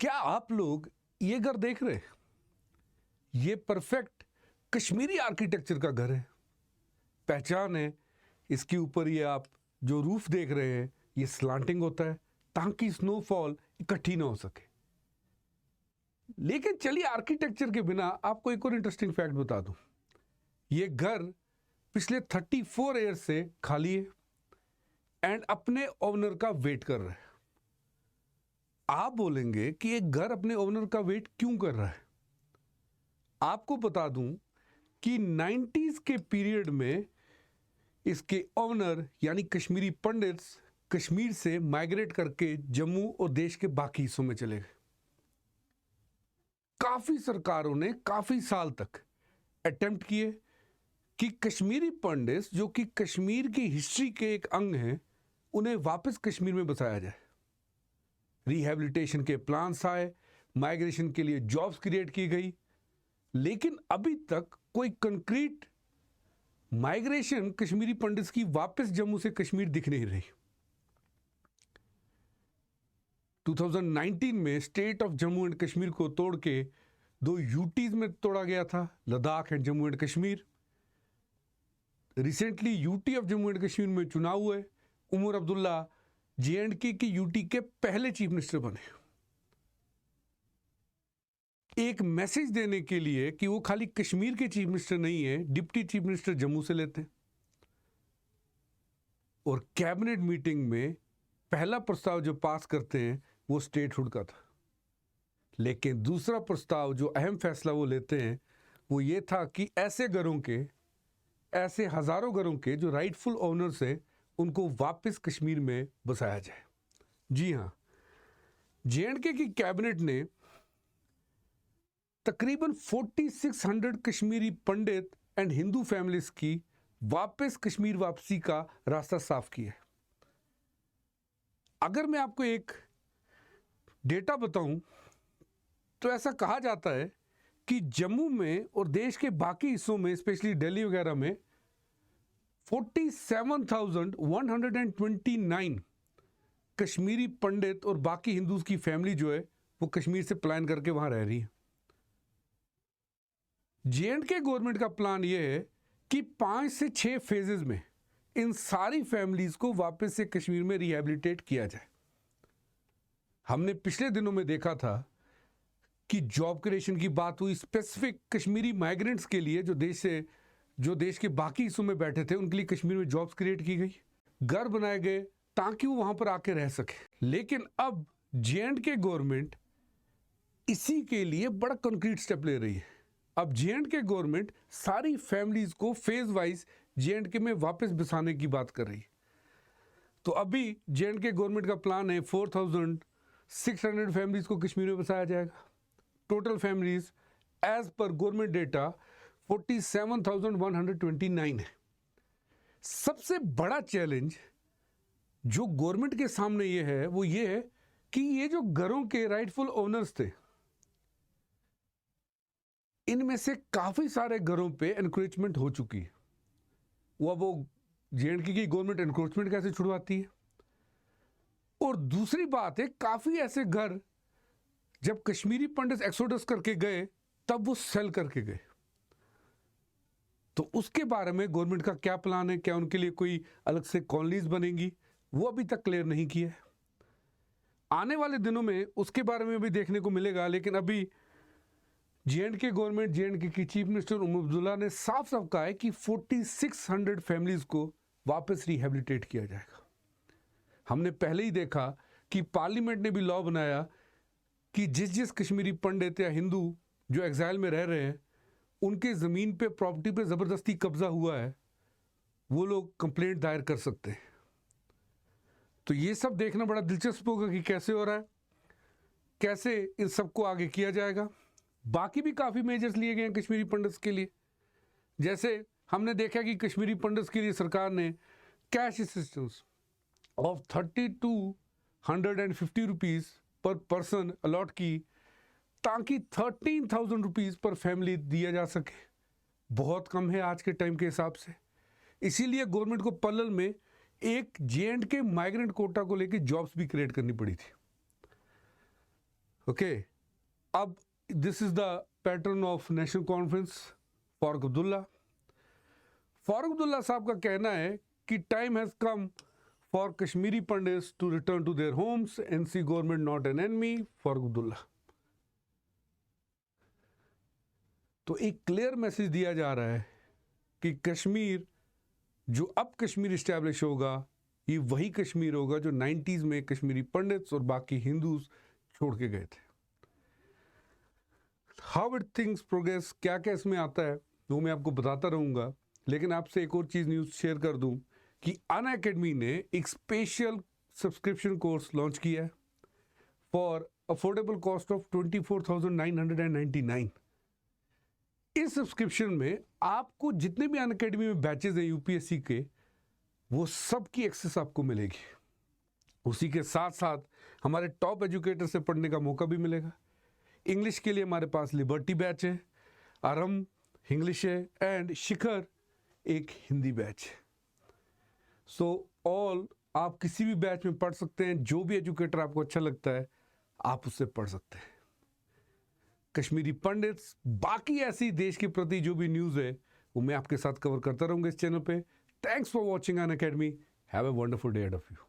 क्या आप लोग ये घर देख रहे हैं? ये परफेक्ट कश्मीरी आर्किटेक्चर का घर है। पहचान है इसके ऊपर। ये आप जो रूफ देख रहे हैं ये स्लांटिंग होता है ताकि स्नोफॉल इकट्ठी ना हो सके। लेकिन चलिए आर्किटेक्चर के बिना आपको एक और इंटरेस्टिंग फैक्ट बता दूं। ये घर पिछले 34 ईयर से खाली है एंड अपने ओनर का वेट कर रहा है। आप बोलेंगे कि एक घर अपने ओनर का वेट क्यों कर रहा है? आपको बता दूं कि 90s के पीरियड में इसके ओनर यानी कश्मीरी पंडित्स कश्मीर से माइग्रेट करके जम्मू और देश के बाकी हिस्सों में चले गए। काफी सरकारों ने काफी साल तक अटेम्प्ट किए कि कश्मीरी पंडित्स जो कि कश्मीर की हिस्ट्री के एक अंग हैं उन्हें वापस कश्मीर में बसाया जाए। रिहैबिलिटेशन के प्लान्स आए, माइग्रेशन के लिए जॉब्स क्रिएट की गई, लेकिन अभी तक कोई कंक्रीट माइग्रेशन कश्मीरी पंडित्स की वापस जम्मू से कश्मीर दिख नहीं रही। 2019 में state of Jammu and Kashmir को तोड़ के 2 यूटीज में तोड़ा गया था, Ladakh and Jammu and Kashmir. Recently UT of Jammu and Kashmir में चुनाव हुए। उमर अब्दुल्ला JNK की यूटी के पहले चीफ मिनिस्टर बने। एक मैसेज देने के लिए कि वो खाली कश्मीर के चीफ मिनिस्टर नहीं है, डिप्टी चीफ मिनिस्टर जम्मू से लेते हैं। और कैबिनेट मीटिंग में पहला प्रस्ताव जो पास करते हैं वो स्टेटहुड का था, लेकिन दूसरा प्रस्ताव जो अहम फैसला वो लेते हैं वो ये था कि ऐसे घरों के, ऐसे हजारों घरों के जो राइटफुल ओनर्स हैं उनको वापस कश्मीर में बसाया जाए। जी हां, JNK की कैबिनेट ने तकरीबन 4600 कश्मीरी पंडित एंड हिंदू फैमिलीज की वापस कश्मीर वापसी का रास्ता साफ किया है। अगर मैं आपको एक डेटा बताऊं तो ऐसा कहा जाता है कि जम्मू में और देश के बाकी हिस्सों में, स्पेशली दिल्ली वगैरह में 47,129 कश्मीरी पंडित और बाकी हिंदूज की फैमिली जो है वो कश्मीर से प्लान करके वहां रह रही है। JNK गवर्नमेंट का प्लान यह है कि 5 से 6 फेजेस में इन सारी फैमिलीज को वापस से कश्मीर में रिहैबिलिटेट किया जाए। हमने पिछले दिनों में देखा था कि जॉब क्रिएशन की बात हुई स्पेसिफिक कश्मीरी माइग्रेंट्स के लिए जो देश के बाकी हिस्सों में बैठे थे उनके लिए कश्मीर में जॉब्स क्रिएट की गई, घर बनाए गए ताकि वो वहां पर आके रह सके। लेकिन अब JNK गवर्नमेंट इसी के लिए बड़ा कंक्रीट स्टेप ले रही है। अब JNK गवर्नमेंट सारी फैमिलीज को फेज वाइज JNK में वापस बसाने की बात कर रही है। तो अभी JNK गवर्नमेंट का प्लान है 4600 फैमिलीज को कश्मीर में बसाया जाएगा। Total families as per government data 47,129 है। सबसे बड़ा चैलेंज जो गवर्नमेंट के सामने ये है वो ये है कि ये जो घरों के राइटफुल ओनर्स थे इनमें से काफी सारे घरों पे एनक्रोचमेंट हो चुकी है। वो JNK की गवर्नमेंट एनक्रोचमेंट कैसे छुड़वाती है? और दूसरी बात है, काफी ऐसे घर जब कश्मीरी पंडित एक्सोडस करके गए तब वो सेल करके गए। तो उसके बारे में गवर्नमेंट का क्या प्लान है? क्या उनके लिए कोई अलग से कॉलोनीज बनेंगी? वो अभी तक क्लियर नहीं किया है। आने वाले दिनों में उसके बारे में भी देखने को मिलेगा। लेकिन अभी JNK गवर्नमेंट, JNK की चीफ मिनिस्टर उमर अब्दुल्ला ने साफ साफ कहा है कि 4600 फैमिलीज को वापस रिहैबिलिटेट किया जाएगा। हमने पहले ही देखा कि पार्लियामेंट ने भी लॉ बनाया कि जिस कश्मीरी पंडित या हिंदू जो एग्जाइल में रह रहे हैं उनके जमीन पे, प्रॉपर्टी पे जबरदस्ती कब्जा हुआ है, वो लोग कंप्लेंट दायर कर सकते हैं। तो ये सब देखना बड़ा दिलचस्प होगा कि कैसे हो रहा है, कैसे इन सबको आगे किया जाएगा। बाकी भी काफी मेजर्स लिए गए हैं कश्मीरी पंडित्स के लिए। जैसे हमने देखा कि कश्मीरी पंडित्स के लिए सरकार ने cash assistance of 3250 rupees per person allot की ताकि 13,000 रुपीज पर फैमिली दिया जा सके। बहुत कम है आज के टाइम के हिसाब से। इसीलिए गवर्नमेंट को पलल में एक JNK माइग्रेंट कोटा को लेकर जॉब्स भी क्रिएट करनी पड़ी थी। ओके, अब this is the pattern of National Conference. Farooq Abdullah साहब का कहना है कि time has come for Kashmiri pandits to return to their homes, NC government not an enemy. Farooq Abdullah, तो एक क्लियर मैसेज दिया जा रहा है कि कश्मीर, जो अब कश्मीर इस्टेब्लिश होगा, ये वही कश्मीर होगा जो 90s में कश्मीरी पंडित्स और बाकी हिंदूज छोड़ के गए थे। हाउ इट थिंग्स प्रोग्रेस, क्या क्या इसमें आता है वो मैं आपको बताता रहूँगा, लेकिन आपसे एक और चीज़ न्यूज़ शेयर कर दूं कि अनअकैडमी ने एक स्पेशल सब्सक्रिप्शन कोर्स लॉन्च किया है फॉर अफोर्डेबल कॉस्ट ऑफ 24,999। इस सब्सक्रिप्शन में आपको जितने भी अनअकैडमी में बैचेज हैं यूपीएससी के, वो सब की एक्सेस आपको मिलेगी। उसी के साथ साथ हमारे टॉप एजुकेटर से पढ़ने का मौका भी मिलेगा। इंग्लिश के लिए हमारे पास लिबर्टी बैच है, आरंभ इंग्लिश है, एंड शिखर एक हिंदी बैच है। सो ऑल, आप किसी भी बैच में पढ़ सकते हैं, जो भी एजुकेटर आपको अच्छा लगता है आप उससे पढ़ सकते हैं। कश्मीरी पंडित्स, बाकी ऐसी देश के प्रति जो भी न्यूज़ है वो मैं आपके साथ कवर करता रहूंगा इस चैनल पे। Thanks for watching Unacademy. Have a wonderful day ahead of you.